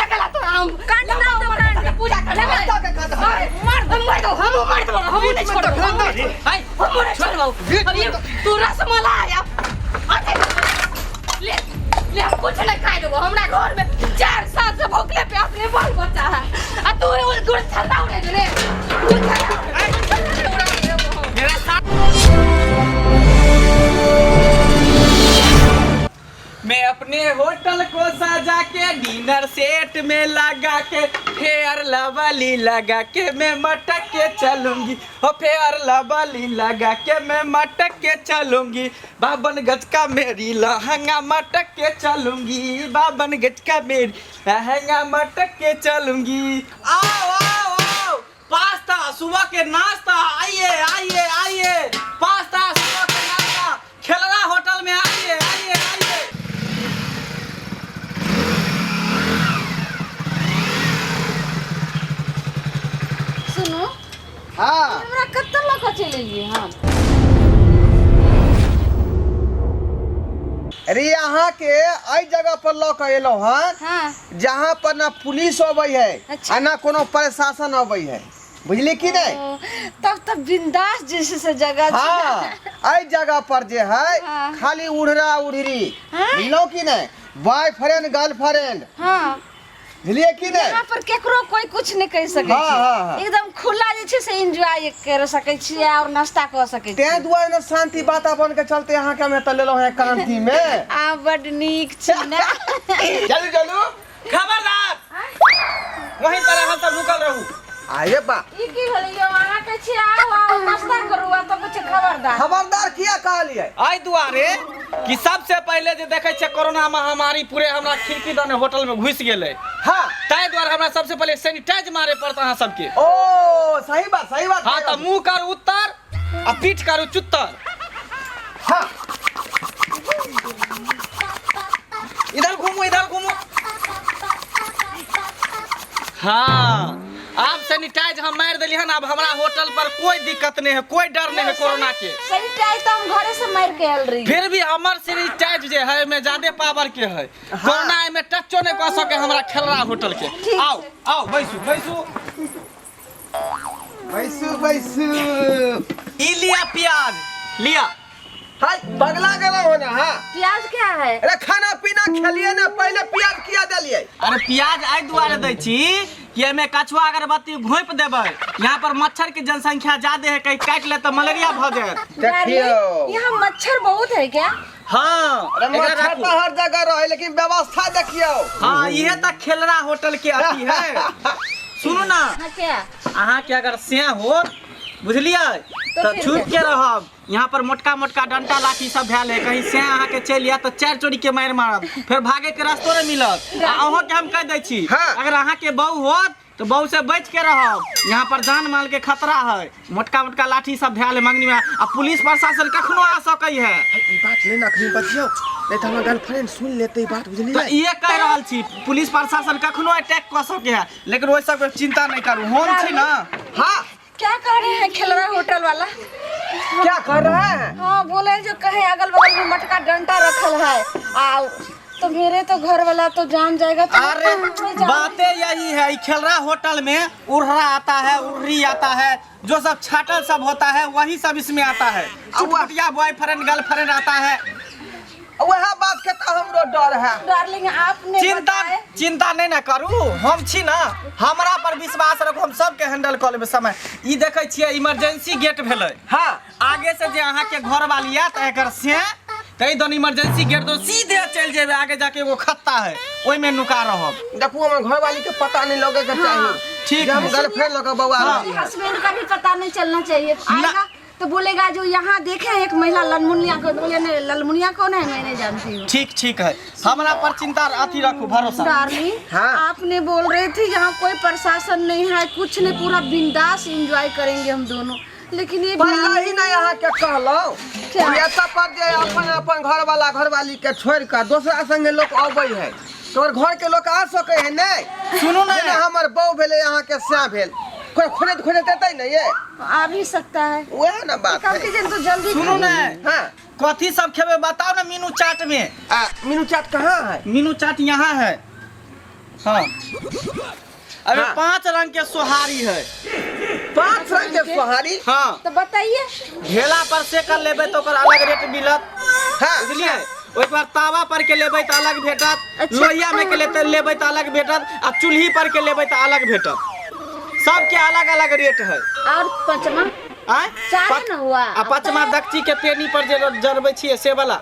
गला तो हम कांड ना पूजा कर मार दो हम नहीं छोड़ो हाय हम नहीं छोड़ो अभी तू रसमलाई ले ले कुछ नहीं खाए दो हमरा घर में 4 साल से भूखले प्यासे बाल बच्चा है आ तू गुड़ छलता उड़े रे मेरा साथ मैं अपने होटल को सजा के डिनर सेट में लगा के फेयर लवली लगा के मैं मटक के चलूंगी हो फेयर लवली लगा के मैं मटक के चलूंगी 52 गज का मेरी लहंगा मटक के चलूंगी 52 गज का मेरी लहंगा मटक के चलूंगी। आओ आओ आओ पास्ता सुबह के नाश्ता आइए आइए आइए पास्ता सुबह के नाश्ता खेलना होटल में आइए आइए आइए। सुनो हाँ हमरा कत्तर लगा चले लिए हम अरे यहाँ के आई जगह पर लौक एलो हन हाँ जहाँ पर ना पुलिस अबै है अच्छा। आ ना कोनो प्रशासन अबै है बुझली कि नहीं। तब बिंदास जैसे जगह हाँ आई जगह पर जे है हाँ। खाली उड़रा उड़री हाँ। बुझलो कि नहीं बॉयफ्रेंड गर्लफ्रेंड हाँ बुझलिए कि नहीं। यहाँ पर केकरो कोई कुछ नहीं कह सके हाँ, हाँ, हाँ। एकदम खुला जे से एंजॉय कर सके छी और नाश्ता कर सके छी ते दुआरे न शांति वातावरण के चलते यहाँ के हमें तलेलो है क्रांति में आ बड नीक छी ना चलू चलू खबरदार वहीं पर हम सब रुकल रहू। आइए बा ई की भलियो आहा के छी आओ नाश्ता करू आ तो कुछ खबरदार खबरदार किया कहलिए आई दुआरे कि सबसे पहले जे देखे छे कोरोना महामारी पूरे हमरा खिड़की दने होटल में घुस गेले हाँ ताई द्वारा हमरा सबसे पहले सैनिटाइज मारे पड़ता है सबके। ओ सही बात हाँ तो मुंह कर उत्तर आ पीठ कर चुत्तर। हाँ इधर घूमो हाँ अब सैनिटाइज हम मार दिली हन। अब हमरा होटल पर कोई दिक्कत नहीं है कोई डर नहीं है कोरोना के। सैनिटाइज तो हम घरे से मार के आल रही फिर भी हमर सैनिटाइज जे है में ज्यादा पावर के है कोरोना में टचो नहीं कर सके हमरा खेलरा होटल के। ठीक आओ आओ बैसू बैसू बैसू बैसू ई लिया प्याज लिया हाय पगला गेला हो ना। हाँ प्याज क्या है अरे खाना पीना खेलिए ना पहले प्याज किया दलिए। अरे प्याज आई दुआरे दै छी कि एमे कछुआ अगरबत्ती घोप देबै यहाँ पर मच्छर की जनसंख्या ज्यादा है कहीं काट ले तो मलेरिया भ जाए। देखियो यहाँ मच्छर बहुत है क्या हाँ अरे मच्छर तो हर जगह रहे लेकिन व्यवस्था देखियो। हाँ ये तक खेलरा होटल के अथी है। सुनू ना हाँ क्या अहाँ के अगर से हो बुझलिए तो फिर छुप के रहब। यहाँ पर मोटका मोटका डंटा लाठी सब भेल है कहीं से अहाँ के चल तो 4 चोरी के मार मारब फिर भागे के रास्तो नहीं मिलत। अहों के हम कह दै छी हाँ। अगर अहाँ के बहू होत तो बहू से बच के रहब। यहाँ पर जान माल के खतरा है मोटका मोटका लाठी सब भेल है मंगनी में आ पुलिस प्रशासन कखनो आ सकै है। ई बात नहीं नखनी बचियो नहीं तो हमर गर्लफ्रेंड सुन लेते ई बात तो बुझलिए। ये कह रहल छी पुलिस प्रशासन कखनो अटैक कर सके है लेकिन वही सब चिंता नहीं करू हम छी ना। हाँ क्या कर रहे हैं खेलरा होटल वाला क्या कर रहे हैं। हाँ बोले जो कहे अगल बगल में मटका डंटा रखल है आ तो मेरे तो घर वाला तो जान जाएगा तो अरे बातें यही है खेलरा होटल में उड़रा आता है उड़री आता है जो सब छाटल सब होता है वही सब इसमें आता है। चुटपुटिया बॉयफ्रेंड गर्लफ्रेंड आता है वह बात के तो हमरो डर है। डार्लिंग आपने चिंता नहीं ना करू हम छी ना हमरा पर विश्वास रखो हम सबके हैंडल कर लेबै समय। ई देखे छियै इमरजेंसी गेट भेलै हाँ आगे से जे अहाँ के घर वाली है तो एकर से कई दोनों इमरजेंसी गेट दो सीधे चल जेबे आगे जाके वो खत्ता है ओई में नुका रहब। देखू हमर घर वाली के पता नहीं लगे के चाहिए। ठीक हम है गर्लफ्रेंड लगा बउआ हस्बैंड का भी पता नहीं चलना चाहिए आएगा तो बोलेगा जो यहाँ देखे एक महिला ललमुनिया को बोले नहीं ललमुनिया कौन है मैं नहीं जानती हूँ। ठीक है हमरा पर चिंता अथी रखो भरोसा। डार्लिंग हाँ। आपने बोल रहे थे यहाँ कोई प्रशासन नहीं है कुछ नहीं पूरा बिंदास एंजॉय करेंगे हम दोनों लेकिन ये पहला ही नहीं यहाँ के कहलो क्या? ये सब पर जे अपन अपन घर वाला घर वाली के छोड़ कर दूसरा संगे लोग आबै है तोर घर के लोग आ सके है नहीं। सुनो ना हमर बहू भेले यहाँ के स्या भेल कोई खोजे देते नहीं ये आ भी सकता है वह ना बात है। कंपटीशन तो जल्दी सुनो ना हाँ कथी सब खेबे बताओ ना मीनू चाट में। मीनू चाट कहाँ है। मीनू चाट यहाँ है हाँ अबे हाँ। 5 रंग के सोहारी है। 5 रंग के सोहारी। हाँ तो बताइए। ढेला पर से कर लेबे तो ओकर अलग रेट मिलत। हाँ बुझलिए एक बार तावा पर के लेबै तो अलग भेटत, अच्छा। लोहिया में के लेबै तो अलग भेटत, आ चूल्ही पर के लेबै तो अलग भेटत। सबके अलग अलग रेट है। और पांचवा आय चार न हुआ। आ पांचवा दक्षी के पेनी पर जे जरबै छियै से वाला।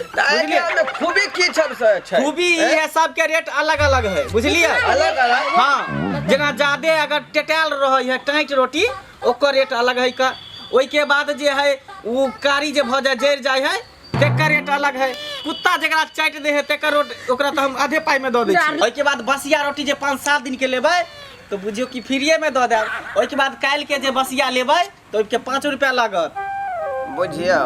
बुझलिए खूबी की सब से छै खूबी ये सब के रेट अलग अलग है। बुझलिए अलग अलग। हाँ जेना ज्यादे अगर टेटाल रहे है टाइट रोटी ओकर रेट अलग है का। ओइ के बाद जे है वो कारी जे भ जाए जर जाय है तेकर रेट अलग है। कुत्ता जकरा चाटि दे है तेकर ओकरा तो हम आधे पाई में दऽ दै छी। ओइ के बाद बसिया रोटी जे 5-7 दिन के लेबै तो बुझियो कि फ्रीए में दऽ देब। ओइ के बाद काल्हि के जे बसिया लेबै तो ओइ के 5 रुपया लागत। बुझियो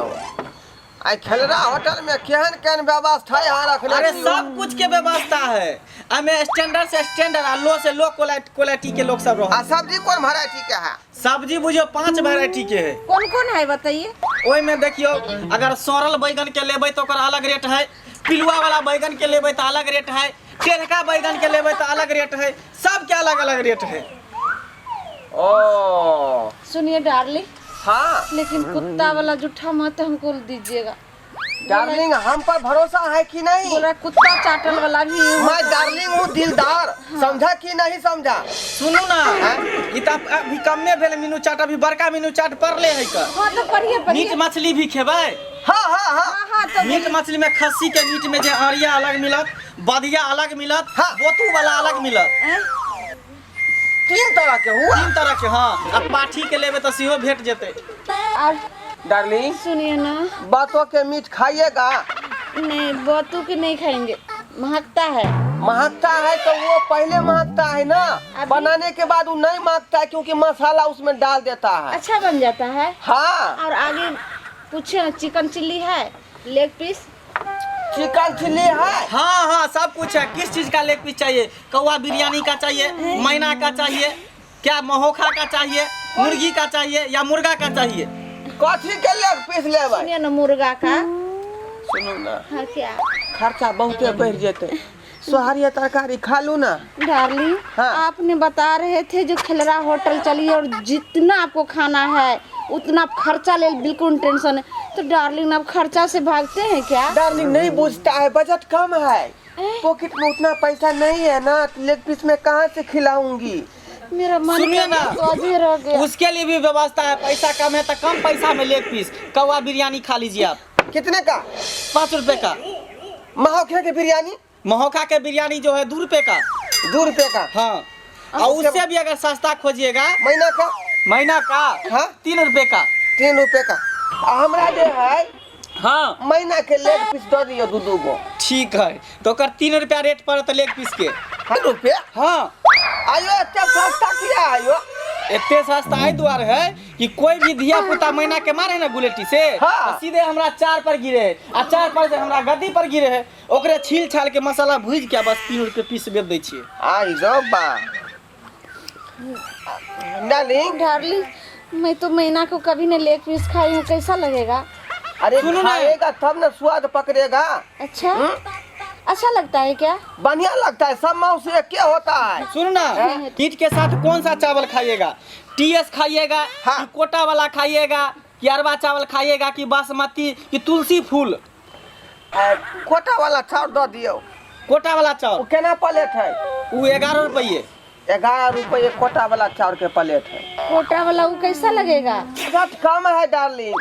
आई खेलरा होटल में केहन केहन व्यवस्था यहाँ रखले अरे छी। सब कुछ के व्यवस्था है। हमें स्टैंडर्ड से स्टैंडर्ड आ लो से लो क्वालिटी के लोग सब आ रह। सब्जी कौन वैरायटी के है? सब्जी बुझियो 5 वैरायटी के है। कौन कौन है बताइए। ओइ में देखियो अगर सड़ल बैगन के लेबै तो ओकर अलग रेट है, पिलुआ वाला बैगन के लेबै तो अलग रेट है, टेढ़का बैगन के लेबै तो अलग रेट है। सब के अलग अलग रेट है। ओ सुनिए डार्लिंग, हाँ लेकिन कुत्ता वाला जूठा मत हमको दीजिएगा। डार्लिंग हम पर भरोसा है कि नहीं? बोला कुत्ता चाटल वाला भी मैं डार्लिंग हूँ दिलदार। समझा कि नहीं समझा? सुनू ना ई त अभी कमे भेल मीनू चाट, अभी बड़का मीनू चाट पड़ले है का। हाँ तो पढ़िए मीट पढ़िए। मछली भी खेबै। हाँ हाँ हाँ हाँ हाँ तो मीट मछली में खस्सी के मीट में जे अरिया अलग मिलत, बदिया अलग मिलत, हाँ। बोतू वाला अलग मिलत। 3 तरह के हुआ। 3 तरह के। हाँ अब पाठी के लेबै तो सेहो भेट जेतै। और डार्लिंग सुनिए ना, बातों के मीट खाइएगा। नहीं बोतू के नहीं खाएंगे, महकता है। महकता है तो वो पहले महकता है ना, अभी? बनाने के बाद वो नहीं महकता है क्योंकि मसाला उसमें डाल देता है। अच्छा बन जाता है। हाँ और आगे पूछे चिकन चिल्ली है, लेग पीस। चिकन चिल्ली है। हाँ हाँ सब कुछ है। किस चीज का लेग पीस चाहिए? कौवा बिरयानी का चाहिए, मैना का चाहिए, क्या महोखा का चाहिए, मुर्गी का चाहिए या मुर्गा का चाहिए? कथी के लेग पीस लेबै? सुनिए ना मुर्गा का। सुनू ना हाँ क्या खर्चा बहुते बढ़ जेते। सोहारी तरकारी खा लू ना। डार्लिंग, हाँ। आपने बता रहे थे जो खिलरा होटल चलिए और जितना आपको खाना है उतना खर्चा ले, बिल्कुल टेंशन है। तो डार्लिंग आप खर्चा से भागते हैं क्या? डार्लिंग नहीं बुझता है, बजट कम है, पॉकेट में उतना पैसा नहीं है ना, लेग पीस में कहाँ से खिलाऊंगी? मेरा मन सुनिए ना, तो अधीर हो गया। उसके लिए भी व्यवस्था है। पैसा कम है तो कम पैसा में लेग पीस कौवा बिरयानी खा लीजिए आप। कितने का? 5 रुपए का। महोखा के बिरयानी महोखा के बिरयानी जो है 2 रुपए का। 2 रुपए का। हाँ और उससे भी अगर सस्ता खोजिएगा महीना का महीना का, हाँ 3 रुपए का। 3 रुपए का। हमरा जो है हाँ महीना के लेग पीस दे दियो 2 गो। ठीक है तो ओकर 3 रुपया रेट पड़त लेग पीस के। 3 रुपया? हाँ आयो इतना सस्ता किया आयो? इतने सस्ता एहि दुआरे है कि कोई भी धिया पुता मैना के मारे ना गुलेटी से, हाँ। तो सीधे हमरा 4 पर गिरे है, आ 4 पर से हमरा गद्दी पर गिरे है, ओकरे छील छाल के मसाला भूज के बस 3 रुपए पीस बेच दै छियै। आई रो बा डार्लिंग। डार्लिंग, मैं तो मैना को कभी नहीं लेग पीस खाई हूँ, कैसा लगेगा? अरे सुनो ना। खाएगा तब ना स्वाद पकड़ेगा। अच्छा अच्छा लगता है क्या? बढ़िया लगता है, सब मांस से क्या होता है। सुनो ना, ईट के साथ कौन सा चावल खाइएगा? टीएस खाइएगा हाँ। कि कोटा वाला खाइएगा कि अरबा चावल खाइएगा कि बासमती कि तुलसी फूल? कोटा वाला चाउर दे दियो। कोटा वाला वो चावल केना प्लेट है? वो 11 रुपये। 11 रुपये कोटा वाला चाउर के प्लेट है। कोटा वाला वो कैसा लगेगा? बजट कम है डार्लिंग,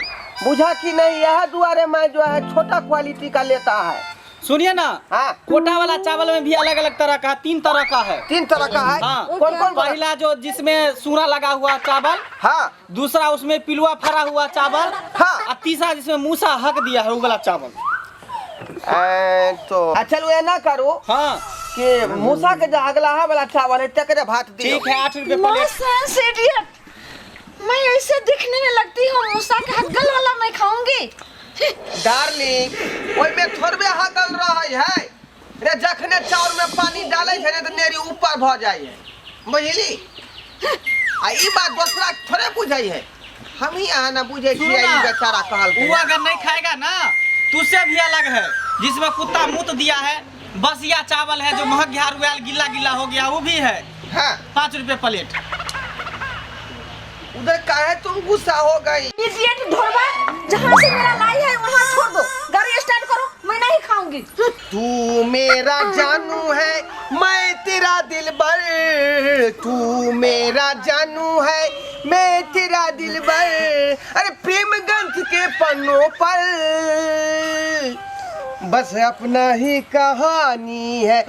बुझा कि नहीं? यह दुआरे मैं जो है छोटा क्वालिटी का लेता है। सुनिए ना, हाँ कोटा वाला चावल में भी अलग अलग तरह का, 3 तरह का है। 3 तरह का है। हाँ। कौन कौन? पहला जो जिसमें सूरा लगा हुआ चावल, हाँ दूसरा उसमें पिलुआ फरा हुआ चावल, हाँ। और तीसरा जिसमें मूसा हक दिया है वो वाला चावल। तो अच्छा लो ना करो हाँ कि मूसा के जो अगला वाला चावल है तकरे भात दियो। ठीक है 8 रुपए प्लेट। इडियट, मैं ऐसे दिखने में लगती हूँ, मूसा का हग्गल वाला मैं खाऊंगी। डार्लिंग ओइ में थोड़बे हगल रही है रे, जखने चाउर में पानी डाले छै ने तो नेरी ऊपर भ जाई है, बुझली? आ ई बात दूसरा थोड़े बुझाई है, हम ही यहाँ ना बुझे छियै। ई बेचारा कहल वो अगर नहीं खाएगा ना तो उससे भी अलग है, जिसमें कुत्ता मूत दिया है बसिया चावल है जो महक गया रुआल गिला गिला हो गया वो भी है। हाँ 5 रुपए प्लेट। उधर काहे तुम गुस्सा हो गई? इडियट ढोलबा, जहाँ से मेरा लाई है वहाँ छोड़ दो, गाड़ी स्टार्ट करो, मैं नहीं खाऊंगी। तू मेरा जानू है मैं तेरा दिलबर, तू मेरा जानू है मैं तेरा दिलबर। अरे प्रेम ग्रंथ के पन्नों पर बस अपना ही कहानी है।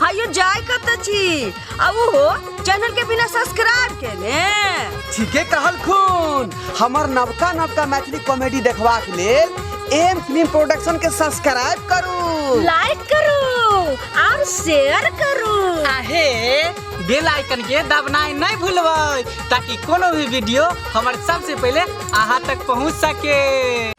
हायो जाय कत छी अब हो चैनल के बिना सब्सक्राइब केने। ठीके कहल खून। हमर नवका नवका मैथिली कॉमेडी देखबाक लेल एम फिल्म प्रोडक्शन के सब्सक्राइब करू, लाइक करू और शेयर करू। आहे बेल आइकन के दबनाई नहीं भूलबै ताकि कोनो भी वीडियो हमारे सबसे पहले अहाँ तक पहुँच सके।